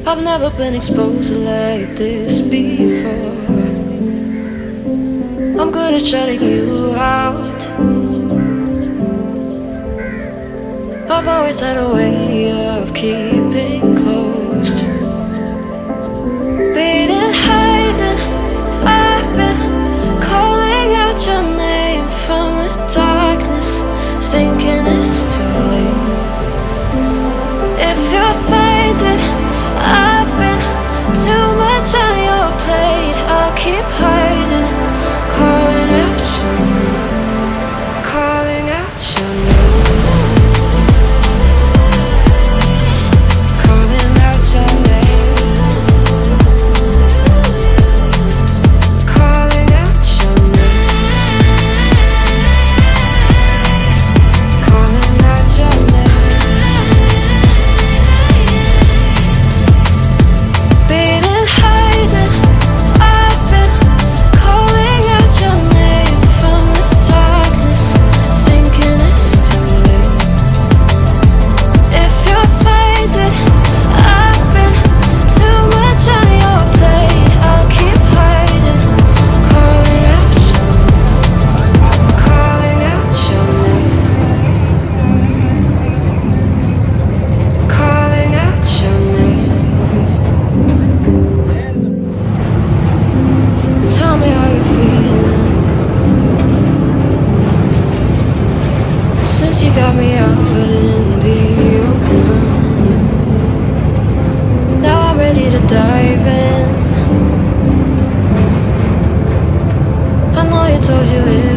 I've never been exposed like this before. I'm good at shutting you out. I've always had a way of keeping closed. Beating, hiding, I've been calling out your name from the darkness, thinking it's too late. If you're faded, I've been too much on your plate. I'll keep hiding, calling out your name, calling out your name, calling out your name, calling out your name, calling out your name. Being hiding, I've been calling out your name from the darkness, thinking it's too late. If you're faded, I've been too much on your plate. I'll keep hiding, calling out your name, calling out your name, calling out your name. Tell me how you're feeling since you got me out in the open. Now I'm ready to dive in. I know you told you it